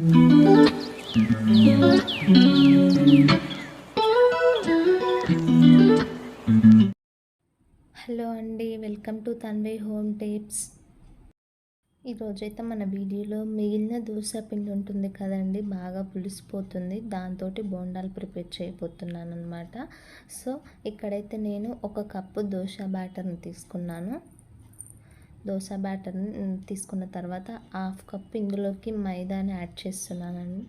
Hello అండి, welcome to Tanvi home tips. ఈరోజైతే మన వీడియోలో మిగిలిన దోశ పిండి ఉంటుంది కదండి, బాగా పులిసిపోతుంది. దాంతో బోండాలు ప్రిపేర్ చేయబోతున్నాను అనమాట. సో ఇక్కడైతే నేను 1 కప్పు దోశ బ్యాటర్ని తీసుకున్నాను. దోశ బ్యాటర్ని తీసుకున్న తర్వాత 1/2 కప్పు ఇందులోకి మైదాని యాడ్ చేస్తున్నానండి.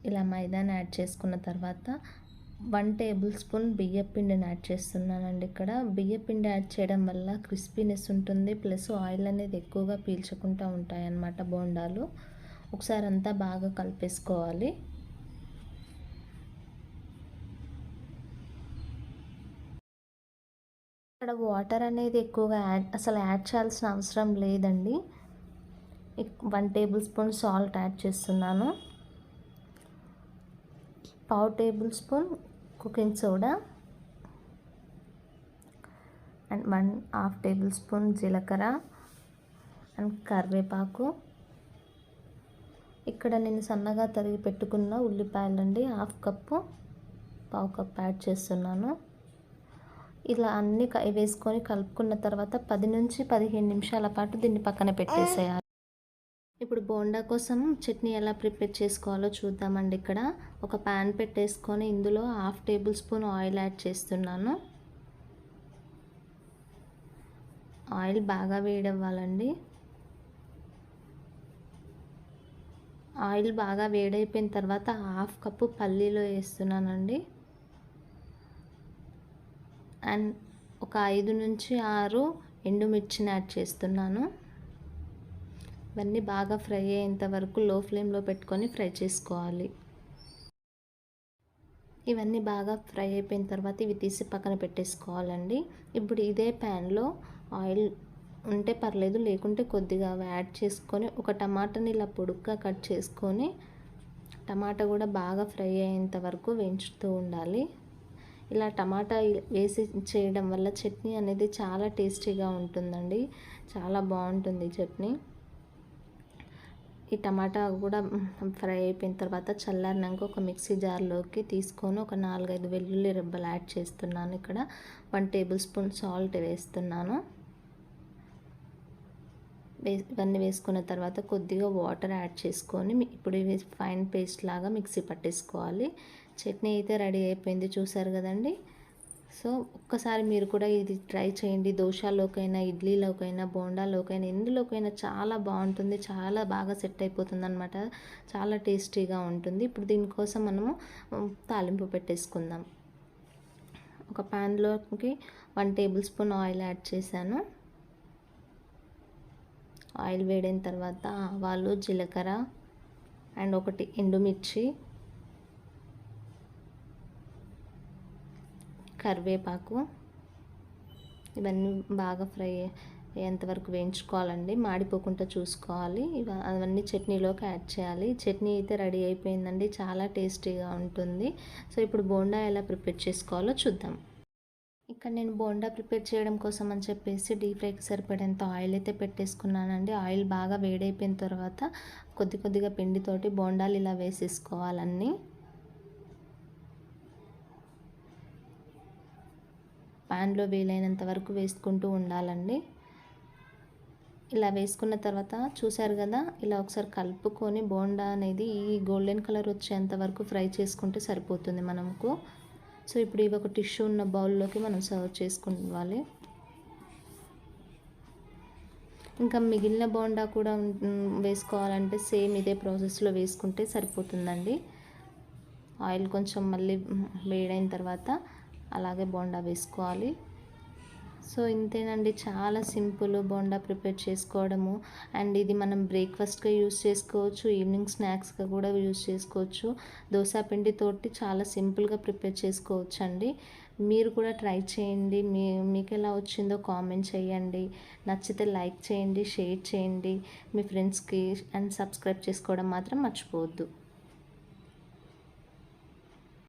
ఇలా మైదాని యాడ్ చేసుకున్న తర్వాత 1 టేబుల్ స్పూన్ బియ్యపిండిని యాడ్ చేస్తున్నానండి. ఇక్కడ బియ్యపిండి యాడ్ చేయడం వల్ల క్రిస్పీనెస్ ఉంటుంది, ప్లస్ ఆయిల్ అనేది ఎక్కువగా పీల్చకుండా ఉంటాయన్నమాట బోండాలు. ఒకసారి అంతా బాగా కలిపేసుకోవాలి. ఇక్కడ వాటర్ అనేది ఎక్కువగా అసలు యాడ్ చేయాల్సిన అవసరం లేదండి. 1 టేబుల్ స్పూన్ సాల్ట్ యాడ్ చేస్తున్నాను. 1/2 table spoon cooking soda and 1/2 table spoon జీలకర్ర అండ్ కరివేపాకు. ఇక్కడ నేను సన్నగా తరిగి పెట్టుకున్న ఉల్లిపాయలండి 1/2 కప్పు, 1/4 కప్పు యాడ్ చేస్తున్నాను. ఇలా అన్నీ వేసుకొని కలుపుకున్న తర్వాత 10 నుంచి 15 నిమిషాల పాటు దీన్ని పక్కన పెట్టేసేయాలి. ఇప్పుడు బోండా కోసం చట్నీ ఎలా ప్రిపేర్ చేసుకోవాలో చూద్దామండి. ఇక్కడ ఒక ప్యాన్ పెట్టేసుకొని ఇందులో 1/2 టేబుల్ స్పూన్ ఆయిల్ యాడ్ చేస్తున్నాను. ఆయిల్ బాగా వేడవ్వాలండి. ఆయిల్ బాగా వేడైపోయిన తర్వాత 1/2 కప్పు పల్లీలు వేస్తున్నానండి. అండ్ ఒక 5 నుంచి 6 ఎండుమిర్చిని యాడ్ చేస్తున్నాను. ఇవన్నీ బాగా ఫ్రై అయ్యేంత వరకు లో ఫ్లేమ్లో పెట్టుకొని ఫ్రై చేసుకోవాలి. ఇవన్నీ బాగా ఫ్రై అయిపోయిన తర్వాత ఇవి తీసి పక్కన పెట్టేసుకోవాలండి. ఇప్పుడు ఇదే ప్యాన్లో ఆయిల్ ఉంటే పర్లేదు, లేకుంటే కొద్దిగా యాడ్ చేసుకొని ఒక టమాటాని ఇలా పొడుగ్గా కట్ చేసుకొని, టమాటా కూడా బాగా ఫ్రై అయ్యేంత వరకు వేయించుతూ ఉండాలి. ఇలా టమాటా వేసి చేయడం వల్ల చట్నీ అనేది చాలా టేస్టీగా ఉంటుందండి. చాలా బాగుంటుంది చట్నీ. ఈ టమాటా కూడా ఫ్రై అయిపోయిన తర్వాత చల్లారినాక ఒక మిక్సీ జార్లోకి తీసుకొని ఒక 4-5 వెల్లుల్లి రెబ్బలు యాడ్ చేస్తున్నాను. ఇక్కడ 1 టేబుల్ స్పూన్ సాల్ట్ వేస్తున్నాను. ఇవన్నీ వేసుకున్న తర్వాత కొద్దిగా వాటర్ యాడ్ చేసుకొని ఇప్పుడు ఇవి ఫైన్ పేస్ట్ లాగా మిక్సీ పట్టేసుకోవాలి. చట్నీ అయితే రెడీ అయిపోయింది, చూసారు కదండి. సో ఒక్కసారి మీరు కూడా ఇది ట్రై చేయండి. దోశలోకైనా, ఇడ్లీలోకైనా, బోండాలోకైనా, ఎందులోకైనా చాలా బాగుంటుంది. చాలా బాగా సెట్ అయిపోతుంది అనమాట. చాలా టేస్టీగా ఉంటుంది. ఇప్పుడు దీనికోసం మనము తాలింపు పెట్టేసుకుందాం. ఒక ప్యాన్లోకి 1 టేబుల్ స్పూన్ ఆయిల్ యాడ్ చేశాను. ఆయిల్ వేడిన తర్వాత ఆవాలు, జీలకర్ర అండ్ 1 ఎండుమిర్చి, కరివేపాకు, ఇవన్నీ బాగా ఫ్రై అయ్యేంతవరకు వేయించుకోవాలండి. మాడిపోకుండా చూసుకోవాలి. అవన్నీ చట్నీలోకి యాడ్ చేయాలి. చట్నీ అయితే రెడీ అయిపోయిందండి, చాలా టేస్టీగా ఉంటుంది. సో ఇప్పుడు బోండా ఎలా ప్రిపేర్ చేసుకోవాలో చూద్దాం. ఇక్కడ నేను బోండా ప్రిపేర్ చేయడం కోసం అని చెప్పేసి డీప్ ఫ్రైకి సరిపడేంత ఆయిల్ అయితే పెట్టేసుకున్నానండి. ఆయిల్ బాగా వేడైపోయిన తర్వాత కొద్దిగా పిండితోటి బోండాలు ఇలా వేసేసుకోవాలన్నీ. ప్యాన్లో వీలైనంత వరకు వేసుకుంటూ ఉండాలండి. ఇలా వేసుకున్న తర్వాత చూసారు కదా, ఇలా ఒకసారి కలుపుకొని బోండా అనేది ఈ గోల్డెన్ కలర్ వచ్చేంత వరకు ఫ్రై చేసుకుంటే సరిపోతుంది మనకు. సో ఇప్పుడు ఇవి ఒక టిష్యూ ఉన్న బౌల్లోకి మనం సర్వ్ చేసుకోవాలి. ఇంకా మిగిలిన బోండా కూడా వేసుకోవాలంటే సేమ్ ఇదే ప్రాసెస్లో వేసుకుంటే సరిపోతుందండి. ఆయిల్ కొంచెం మళ్ళీ వేడైన తర్వాత అలాగే బోండా వేసుకోవాలి. సో ఇంతేనండి, చాలా సింపుల్ బోండా ప్రిపేర్ చేసుకోవడము. అండ్ ఇది మనం బ్రేక్ఫాస్ట్గా యూస్ చేసుకోవచ్చు, ఈవినింగ్ స్నాక్స్గా కూడా యూస్ చేసుకోవచ్చు. దోశ పిండితోటి చాలా సింపుల్గా ప్రిపేర్ చేసుకోవచ్చు అండి. మీరు కూడా ట్రై చేయండి. మీకు ఎలా వచ్చిందో కామెంట్ చేయండి. నచ్చితే లైక్ చేయండి, షేర్ చేయండి మీ ఫ్రెండ్స్కి, అండ్ సబ్స్క్రైబ్ చేసుకోవడం మాత్రం మర్చిపోవద్దు.